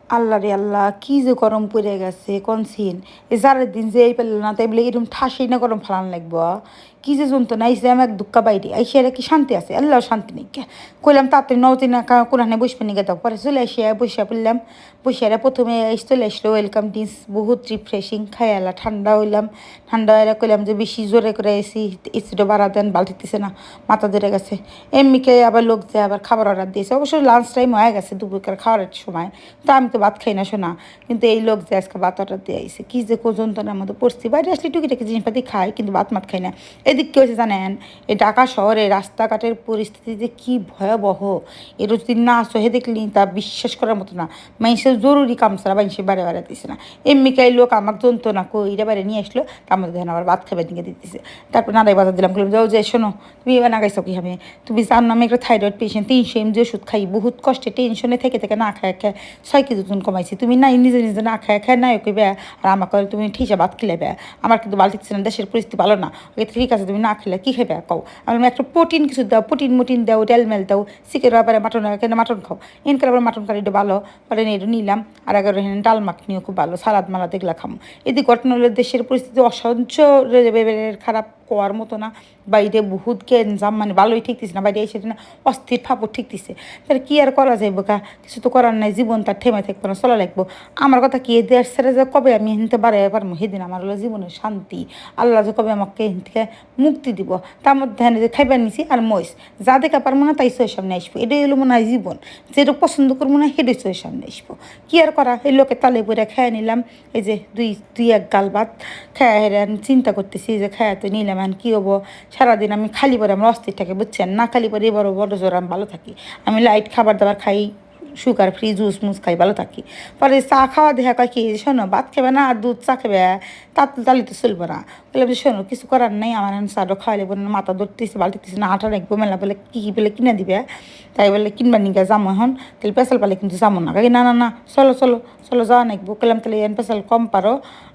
আল্লাহ রে আল্লাহ, কি যে গরম পড়ে গেছে কনসিন। এই জারের দিন যে এই পেলে না তাই বলে এরকম ঠাসেই না গরম ফালান লাগবো। কি যে যন্ত্রণা আইসে আমি এক দুঃখা বাইরে আইসে কি শান্তি আছে, আল্লাহ শান্তি নেই কে। কইলাম তাড়াতাড়ি নতি না কোরআনে বসবে নিয়ে দাও, পরে চলে আসি বসে পড়লাম। বসে প্রথমে চলে আসলো ওয়েলকাম ড্রিঙ্কস, বহুত রিফ্রেশিং খাই এলা ঠান্ডা হইলাম। ঠান্ডা হয়ে কইলাম যে বেশি জোরে করে এসি এসিটা বাড়া দেন, বালতিতেছে না, মাথা ধরে গেছে। এমনিকে আবার লোক যে আবার খাবার অর্ডার দিয়েছে, অবশ্য লাঞ্চ টাইম হয়ে গেছে দুপুরকার খাওয়ার সময়। তো আমি তো ভাত খাই না শোনা, কিন্তু এই লোক যে আজকে ভাত অর্ডার দিয়ে আইসে, কী যে যন্ত্রণার মধ্যে পড়ছি। বাইরে আসলে টুকিটাকি জিনিসপাতি খাই, কিন্তু ভাত মাত খাই না। এদিক কী হয়েছে জানেন, এই ঢাকা শহরে রাস্তাঘাটের পরিস্থিতি যে কী ভয়াবহ। এর যদি না সহে দেখলি তা বিশ্বাস করার মতো না। মানুষের জরুরি কাম ছাড়া মানুষের বারে বারে দিচ্ছে না। এমনিকাই লোক আমার যন্ত্রণা কইরা বাইরে নিয়ে আসলো, তার মধ্যে দেখেন আবার ভাত খাবার দিকে দিতেছে। তারপর নাদাই বাজার দিলাম, বললাম যাও যে শোনো, তুমি এবার না গাইছো কি হবে, তুমি জানো আমি একটা থাইরয়েড পেশেন্ট, 300 mg ওষুধ খাই, বহুত কষ্টে টেনশনে থেকে থেকে না খায় খায় 6 কেজি ওজন কমাইছি। তুমি নাই নিজে নিজে না খায় খায় নাই কইবে, আর আমাকে তুমি ঠিসা ভাত খেলেবে। আমার কিন্তু বাল ঠিকছে না, দেশের পরিস্থিতি ভালো না। ওকে ঠিক আছে, তুমি না খেলে কী খাবে কও। আমি একটা প্রোটিন কিছু দাও, প্রোটিন মোটিন দাও, ডেলমেল দাও, চিকেন ব্যাপারে মাটন কেন মাটন খাও। এনকার আবার মাটন কারিটা ভালো, পরে এটা নিলাম। আর আগে ডাল মাখনিও খুব ভালো, সালাদ মালাদ এগুলো খামো। এদিকে ঘটনা হলো দেশের পরিস্থিতি অসহ্য খারাপ কোয়ার মতো না। বাইরে বহুত গ্যাঞ্জাম, মানে ভালোই ঠিকতিস না, বাইরে এসে না অস্থির ফাপড় ঠিকতিছে। তাহলে কী আর করা যাইব কা, কিছু তো করার নাই, জীবন তার ঠেমে থাকবো না, চলা লাগবো। আমার কথা কি, দেশ ছেড়ে যে কবে আমি হিনতে বাড়াই পারবো, সেদিন আমার হলো জীবনের শান্তি। আল্লাহ যে কবে আমাকে এখান থেকে মুক্তি দিব। তার মধ্যে যে খাইবার নিছি আর মইস, যা দেখা পারবো না তাই চোখের সামনে আসবো। এটাই হলো মনে হয় জীবন। যেটা পছন্দ করবো না সেটাই চোখের সামনে আসবো। কী আর করা, এই লোকের তালে পরে খেয়ে নিলাম। এই যে দুই দুই এক গাল ভাত খেয়ে হেরে আমি চিন্তা করতেছি যে খেয়ে তো নিলাম, এখন কী হবো। সারাদিন আমি খালি পরে আমার অস্থির থাকে বুঝছেন, না খালি পরে বড় বড় জোর আমি ভালো থাকি। আমি লাইট খাবার দাবার খাই, সুগার ফ্রি জুস মুস খাই, ভালো থাকি। পরে চা খাওয়া দেখা কয় কি, শোনো ভাত খাবে না আর দুধ চা খাবে, তাহলে তো চলবো না। বললাম যে শোনো, কিছু করার নেই, আমার এখন চাটা খাওয়ালে বলে মাথা ধরতেছে, বালতিতেছে না, আটা রাখবো মেলা, বলে কী কী বলে কিনে দিবে। তাই বলে কিনবার নিকে যাবো এখন, তাহলে পেশাল পালে কিন্তু যাবো না। কাকি না না না, চলো চলো চলো যাওয়া নাকবো। বললাম তাহলে এন পেশাল কম পারো,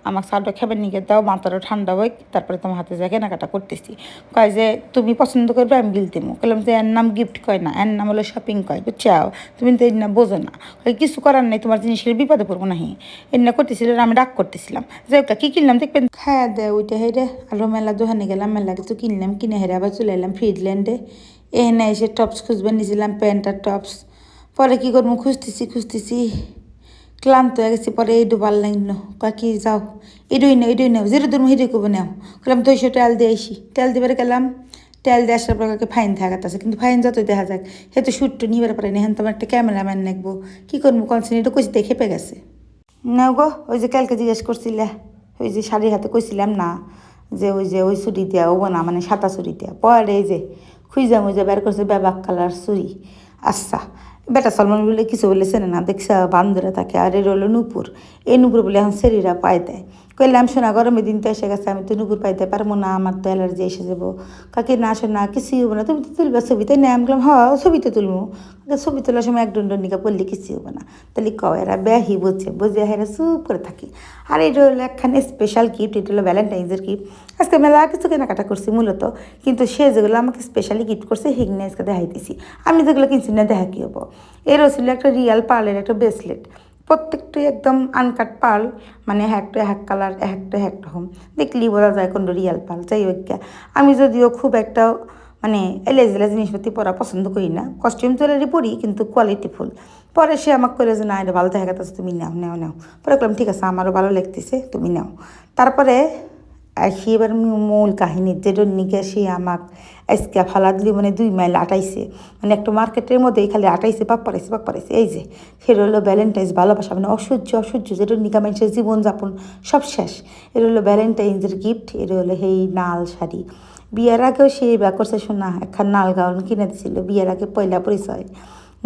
আমার চাটা খাবার নিকে দাও, মাথাটা ঠান্ডা হোক, তারপরে তোমার হাতে যা কেনাকাটা করতেছি। কয় যে তুমি পছন্দ করবে আমি বিল দেবো। বললাম যে এর নাম গিফট কয় না, এর নাম হলো শপিং কয়, বুঝছাও। তুমি তো এর না বোঝো না। কিছু করার নেই, তোমার জিনিসের বিপদে পড়বো না। হি এর না করতেছিল, আমি রাগ করতেছিলাম যে ওটা কী কিনলাম দেখবেন, খায়া দেয় ওইটা হেরে। আরও মেলা দোকানে গেলাম, মেলা কিছু কিনলাম, কিনে হেরে আবার চলে এলাম ফ্রিডল্যান্ডে। এনে এসে টপস খুঁজবেন নিয়েছিলাম, প্যান্ট আর টপস। পরে কী করবো, খুঁজতেছি ক্লান্ত হয়ে গেছি। পরে এই ডুবাল লাগলো, কাকি যাও এডুই নাও যেটা তুমি হেঁটে করবো নাও। বললাম 200 তেল দিয়ে আইসি, তেল দিবার গেলাম। তেল দিয়ে আসার পর কাকে ফাইন থাকাতে, কিন্তু ফাইন যতই দেখা যাক হে তো শুটটা নিবার পারে না, হ্যাঁ তোমার একটা ক্যামেরাম্যান নেকবো। কী করবো কনসেন, এটা কইছি দেখে খেপে গেছে। না গো, ওই যে কালকে জিজ্ঞেস করছিলে, ওই যে শাড়ির হাতে কইছিলাম না যে ওই চুরি দেওয়া হবো না, মানে সাদা চুরি দেওয়া। পরে এই যে খুঁজা মুজা বের করছে ব্যাবাক কালার চুরি। আচ্ছা, বেটা সলমান বলে কিছু বলে চেনে না, দেখছে বান্ধরে থাকে। আর এর হলো নূপুর, এই নূপুর বলে এখন শরীরা পায় দেয়। কইলাম শোনা গরমের দিন তো এসে গেছে, আমি তো নূপুর পাইতে পারবো না, আমার তো অ্যালার্জি এসে যাবো। কাকি না শোনা কিছুই হবো না, তুমি তো তুলবা ছবি, তাই না? আমি বললাম হ্যাঁ ছবিতে তুলবো। ছবি তোলার সময় এক দণ্ডনিকা পড়লে কিছুই হবো না। তাহলে কও এরা ব্যাহি বুঝে হেরা চুপ করে থাকি। আর এটা হলো একখানে স্পেশাল গিফট, এটা হলো ভ্যালেন্টাইন্সের গিফট। আজকে মেলা কিছু কেনাকাটা করছি মূলত, কিন্তু সে যেগুলো আমাকে স্পেশালি গিফট করছে সেগুলো আজকে দেখাইতেছি। আমি যেগুলো কিনছি না দেখা কী হবো। এরও ছিল একটা রিয়াল পার্লের একটা ব্রেসলেট, প্রত্যেকটাই একদম আনকাট পার্ল, মানে একটা এক কালার, একটা রকম, দেখলেই বোঝা যায় কোনটা রিয়াল পার্ল। যাই হোক, আমি যদিও খুব একটা মানে এলেজেলা জিনিসপাতি পরা পছন্দ করি না, কস্টিউম জুয়েলারি পরি কিন্তু কোয়ালিটিফুল। পরে সে আমাকে করে যে না এটা ভালো দেখা গেছে, তুমি নাও নাও নাও। পরে বললাম ঠিক আছে, আমারও ভালো লাগতেছে, তুমি নাও। তারপরে সে এবার মূল কাহিনীর যেটা নিকে সে আমাক আজকে ফালা দিলি, মানে 2 মাইল আটাইছে, মানে একটা মার্কেটের মধ্যে খালি আটাইছে, পাক পারাইছে। এই যে সেটা হলো ভ্যালেন্টাইন্স ভালোবাসা, মানে অসহ্য যেটা নিকা মানুষের জীবনযাপন সব শেষ। এটা হলো ভ্যালেন্টাইন্সের গিফট। এটা হলো সেই নাল শাড়ি। বিয়ের আগেও সে বা করছে শোনা, একখান নাল গাউন কিনে দিছিল বিয়ের আগে, পয়লা পরিচয়।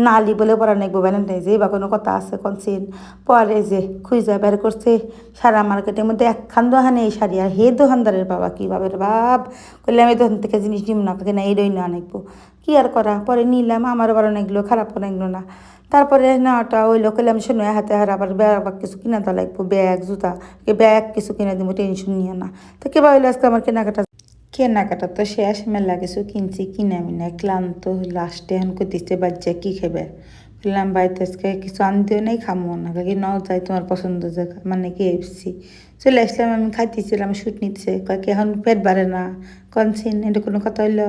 নালি বলে পড়া নাকবো ভ্যালেন্টাইন্স, এই বা কোনো কথা আছে কনসিন। পরে যে খুঁজা বের করছে সারা মার্কেটের মধ্যে একখান দোকানে এই শাড়ি, আর হে দোকানদারের বাবা কী ভাবের ভাব। করলাম এই দোকান থেকে জিনিস নিম না, কাকে না এই না আনাইবো। কী আর করা, পরে নিলাম, আমারও ভালো লাগলো, খারাপ লাগলো না। তারপরে নেওয়াটা ওই লোকেলাম শোনো হাতে হার আবার ব্যাগ কিছু কিনা দেওয়া লাগবো, ব্যাগ জুতা, ব্যাগ কিছু কিনে দিব, টেনশন নিয়ে না। তো কেবা হইলে আজকে আমার কেনাকাটা তো শেষ, মেলা কিছু কিনছি, কিনে মিনে ক্লান্ত লাস্টে এখন করতেছে বাচ্চা কী খাবে। বললাম বাড়িতে আজকে কিছু আনতেও নেই, খামো না, কাকি নাও যাই তোমার পছন্দ জায়গা মানে KFC। চলে আসলাম, আমি খাইতেছিলাম, শুট নিচ্ছে, কাকি এখন পেট বাড়ে না, কনসিন, এটা কোনো কথা হইলো?